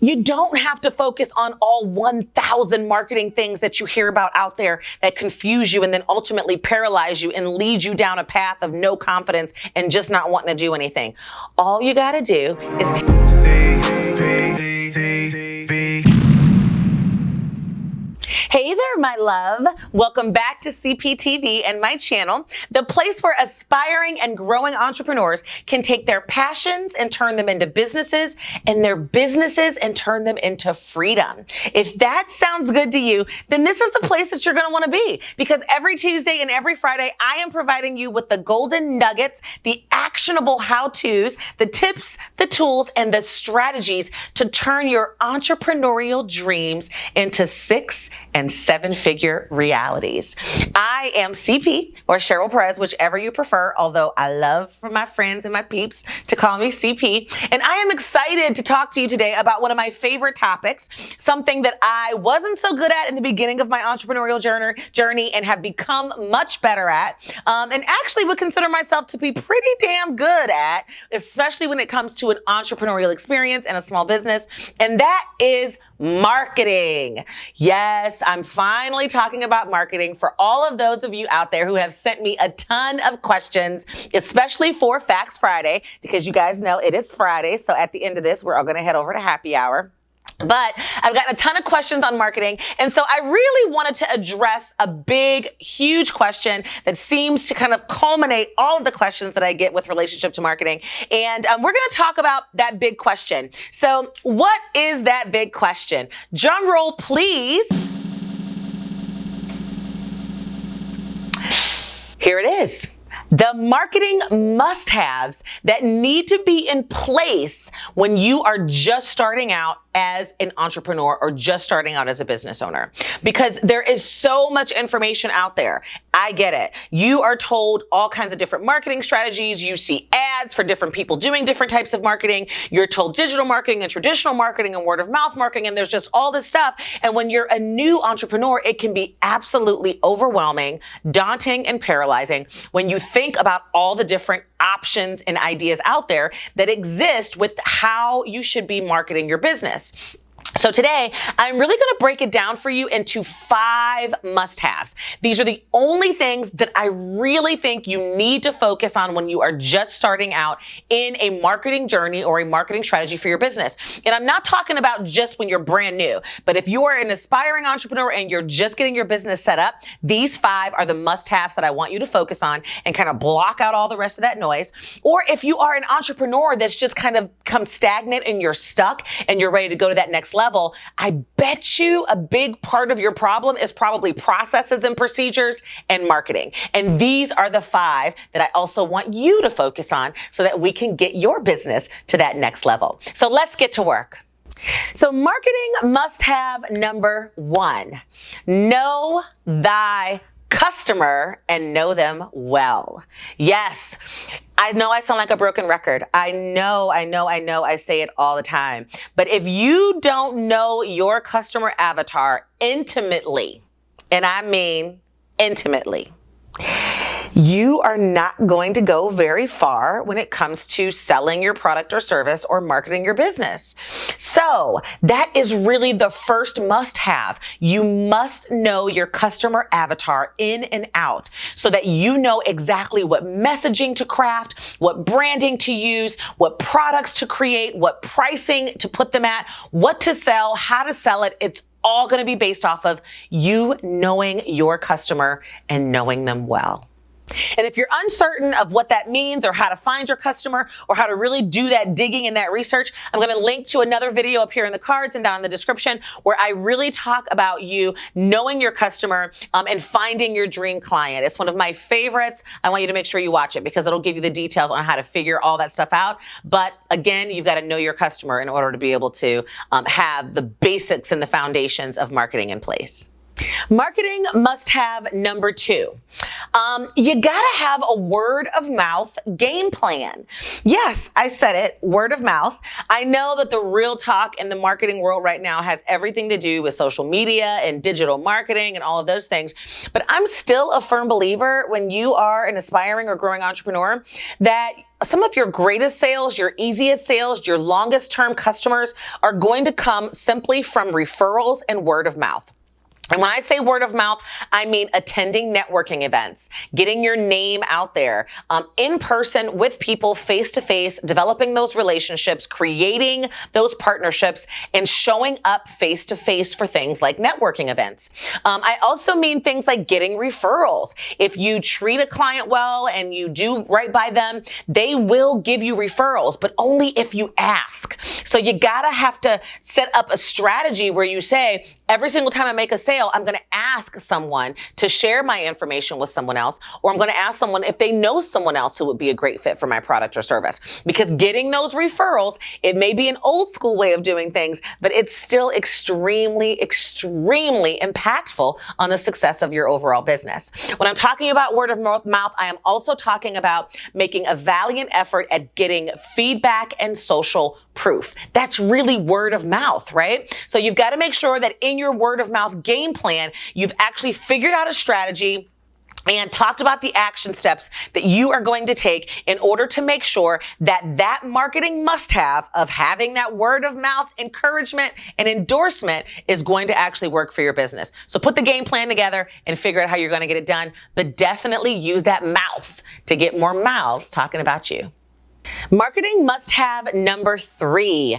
You don't have to focus on all 1,000 marketing things that you hear about out there that confuse you and then ultimately paralyze you and lead you down a path of no confidence and just not wanting to do anything. All you got to do is Hey there, my love. Welcome back to CPTV and my channel, the place where aspiring and growing entrepreneurs can take their passions and turn them into businesses, and their businesses and turn them into freedom. If that sounds good to you, then this is the place that you're going to want to be, because every Tuesday and every Friday, I am providing you with the golden nuggets, the actionable how-tos, the tips, the tools, and the strategies to turn your entrepreneurial dreams into 6- and 7-figure realities. I am CP, or Cheryl Perez, whichever you prefer, although I love for my friends and my peeps to call me CP. And I am excited to talk to you today about one of my favorite topics, something that I wasn't so good at in the beginning of my entrepreneurial journey and have become much better at, and actually would consider myself to be pretty damn good at, especially when it comes to an entrepreneurial experience and a small business, and that is marketing. Yes, I'm finally talking about marketing for all of those of you out there who have sent me a ton of questions, especially for Facts Friday, because you guys know it is Friday. So at the end of this, we're all going to head over to happy hour. But I've gotten a ton of questions on marketing. And so I really wanted to address a big, huge question that seems to kind of culminate all of the questions that I get with relationship to marketing. And we're going to talk about that big question. So what is that big question? Drum roll, please. Here it is. The marketing must-haves that need to be in place when you are just starting out as an entrepreneur or just starting out as a business owner. Because there is so much information out there. I get it. You are told all kinds of different marketing strategies. You see ads for different people doing different types of marketing. You're told digital marketing and traditional marketing and word of mouth marketing, and there's just all this stuff. And when you're a new entrepreneur, it can be absolutely overwhelming, daunting, and paralyzing when you think about all the different options and ideas out there that exist with how you should be marketing your business. So today, I'm really going to break it down for you into 5 must-haves. These are the only things that I really think you need to focus on when you are just starting out in a marketing journey or a marketing strategy for your business. And I'm not talking about just when you're brand new, but if you are an aspiring entrepreneur and you're just getting your business set up, these 5 are the must-haves that I want you to focus on and kind of block out all the rest of that noise. Or if you are an entrepreneur that's just kind of come stagnant and you're stuck and you're ready to go to that next level, I bet you a big part of your problem is probably processes and procedures and marketing. And these are the 5 that I also want you to focus on so that we can get your business to that next level. So let's get to work. So marketing must-have number 1, know thy customer and know them well. Yes, I know I sound like a broken record. I know. I say it all the time. But if you don't know your customer avatar intimately, and I mean intimately, you are not going to go very far when it comes to selling your product or service or marketing your business. So that is really the first must-have. You must know your customer avatar in and out so that you know exactly what messaging to craft, what branding to use, what products to create, what pricing to put them at, what to sell, how to sell it. It's all going to be based off of you knowing your customer and knowing them well. And if you're uncertain of what that means or how to find your customer or how to really do that digging and that research, I'm going to link to another video up here in the cards and down in the description where I really talk about you knowing your customer and finding your dream client. It's one of my favorites. I want you to make sure you watch it because it'll give you the details on how to figure all that stuff out. But again, you've got to know your customer in order to be able to have the basics and the foundations of marketing in place. Marketing must-have number 2. You gotta have a word of mouth game plan. Yes, I said it, word of mouth. I know that the real talk in the marketing world right now has everything to do with social media and digital marketing and all of those things. But I'm still a firm believer when you are an aspiring or growing entrepreneur that some of your greatest sales, your easiest sales, your longest term customers are going to come simply from referrals and word of mouth. And when I say word of mouth, I mean attending networking events, getting your name out there, in person with people, face to face, developing those relationships, creating those partnerships, and showing up face to face for things like networking events. I also mean things like getting referrals. If you treat a client well and you do right by them, they will give you referrals, but only if you ask. So you gotta have to set up a strategy where you say, every single time I make a sale, I'm going to ask someone to share my information with someone else, or I'm going to ask someone if they know someone else who would be a great fit for my product or service. Because getting those referrals, it may be an old school way of doing things, but it's still extremely, extremely impactful on the success of your overall business. When I'm talking about word of mouth, I am also talking about making a valiant effort at getting feedback and social proof. That's really word of mouth, right? So you've got to make sure that in your word of mouth game plan, you've actually figured out a strategy and talked about the action steps that you are going to take in order to make sure that that marketing must-have of having that word of mouth encouragement and endorsement is going to actually work for your business. So put the game plan together and figure out how you're going to get it done, but definitely use that mouth to get more mouths talking about you. Marketing must-have number 3,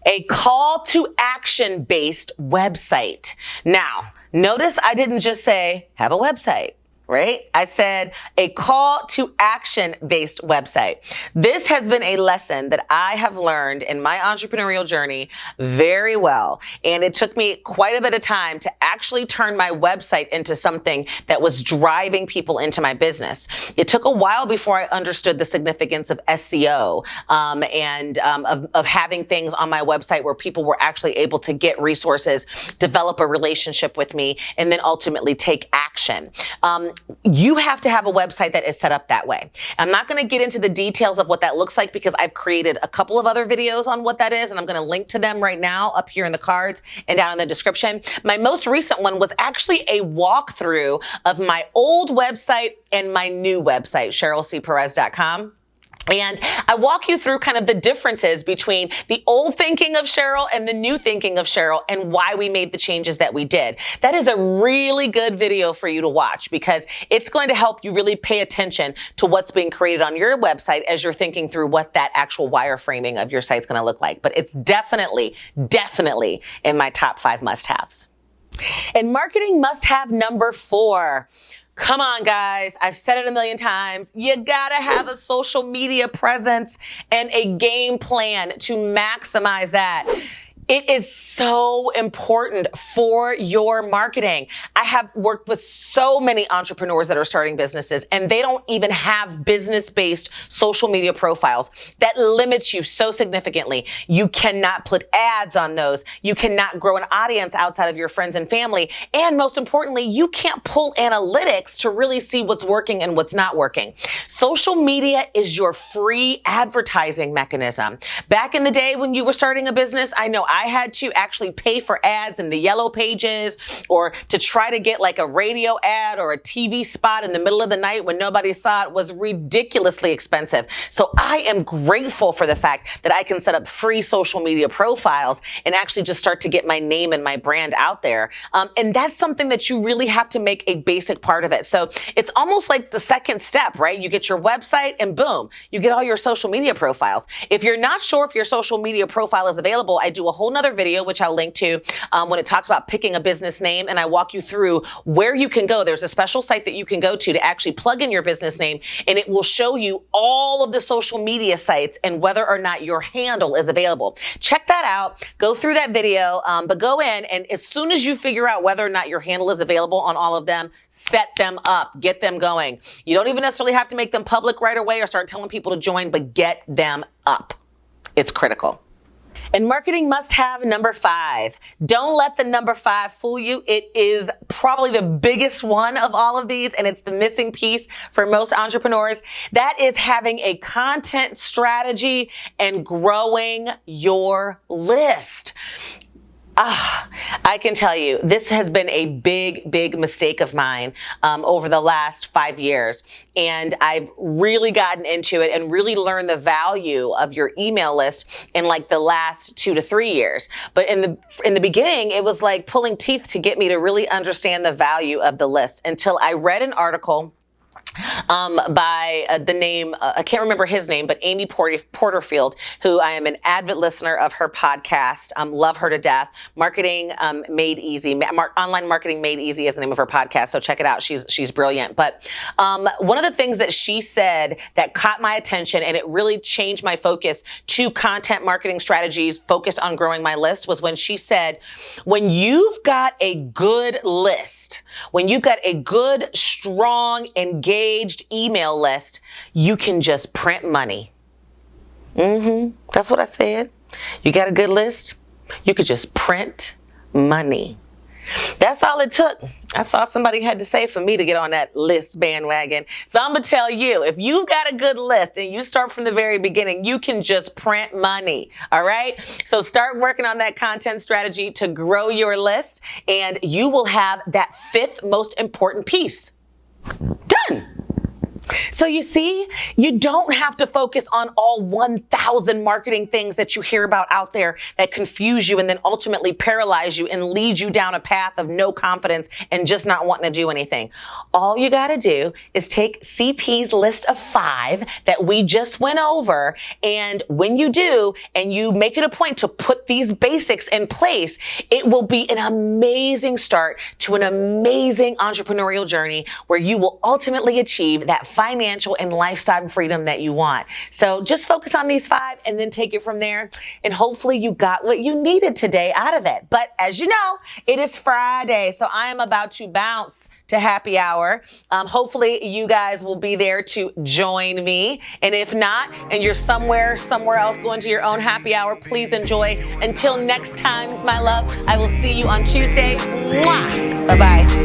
a call to action based website. Now, notice I didn't just say have a website, right? I said a call to action based website. This has been a lesson that I have learned in my entrepreneurial journey very well. And it took me quite a bit of time to actually turn my website into something that was driving people into my business. It took a while before I understood the significance of SEO of having things on my website where people were actually able to get resources, develop a relationship with me, and then ultimately take action. You have to have a website that is set up that way. I'm not going to get into the details of what that looks like because I've created a couple of other videos on what that is, and I'm going to link to them right now up here in the cards and down in the description. My most recent one was actually a walkthrough of my old website and my new website, CherylCperez.com. And I walk you through kind of the differences between the old thinking of Cheryl and the new thinking of Cheryl and why we made the changes that we did. That is a really good video for you to watch because it's going to help you really pay attention to what's being created on your website as you're thinking through what that actual wireframing of your site's going to look like. But it's definitely in my top 5 must-haves. And marketing must-have number 4. Come on, guys. I've said it a million times. You gotta have a social media presence and a game plan to maximize that. It is so important for your marketing. I have worked with so many entrepreneurs that are starting businesses and they don't even have business-based social media profiles. That limits you so significantly. You cannot put ads on those. You cannot grow an audience outside of your friends and family. And most importantly, you can't pull analytics to really see what's working and what's not working. Social media is your free advertising mechanism. Back in the day when you were starting a business, I know I had to actually pay for ads in the yellow pages or to try to get like a radio ad or a TV spot in the middle of the night when nobody saw it was ridiculously expensive. So I am grateful for the fact that I can set up free social media profiles and actually just start to get my name and my brand out there. And that's something that you really have to make a basic part of it. So it's almost like the second step, right? You get your website and boom, you get all your social media profiles. If you're not sure if your social media profile is available, I do a whole nother video, which I'll link to when it talks about picking a business name. And I walk you through where you can go. There's a special site that you can go to actually plug in your business name, and it will show you all of the social media sites and whether or not your handle is available. Check that out. Go through that video, but go in, and as soon as you figure out whether or not your handle is available on all of them, set them up, get them going. You don't even necessarily have to make them public right away or start telling people to join, but get them up. It's critical. And marketing must-have number 5. Don't let the number 5 fool you. It is probably the biggest one of all of these, and it's the missing piece for most entrepreneurs. That is having a content strategy and growing your list. I can tell you, this has been a big mistake of mine over the last 5 years. And I've really gotten into it and really learned the value of your email list in like the last 2 to 3 years. But in the beginning, it was like pulling teeth to get me to really understand the value of the list until I read an article by the name, I can't remember his name, but Amy Porterfield, who I am an avid listener of her podcast. Love her to death. Marketing Made Easy. Online Marketing Made Easy is the name of her podcast. So check it out. She's brilliant. But one of the things that she said that caught my attention and it really changed my focus to content marketing strategies focused on growing my list was when she said, when you've got a good list, when you've got a good, strong, engaged email list, you can just print money. That's what I said. You got a good list, you could just print money. That's all it took. I saw somebody had to say for me to get on that list bandwagon. So I'm going to tell you, if you've got a good list and you start from the very beginning, you can just print money. All right. So start working on that content strategy to grow your list, and you will have that fifth most important piece done. So you see, you don't have to focus on all 1,000 marketing things that you hear about out there that confuse you and then ultimately paralyze you and lead you down a path of no confidence and just not wanting to do anything. All you got to do is take CP's list of 5 that we just went over. And when you do, and you make it a point to put these basics in place, it will be an amazing start to an amazing entrepreneurial journey where you will ultimately achieve that financial and lifestyle freedom that you want. So just focus on these 5 and then take it from there. And hopefully you got what you needed today out of it. But as you know, it is Friday, so I am about to bounce to happy hour. Hopefully you guys will be there to join me. And if not, and you're somewhere else going to your own happy hour, please enjoy. Until next time, my love, I will see you on Tuesday. Mwah! Bye-bye.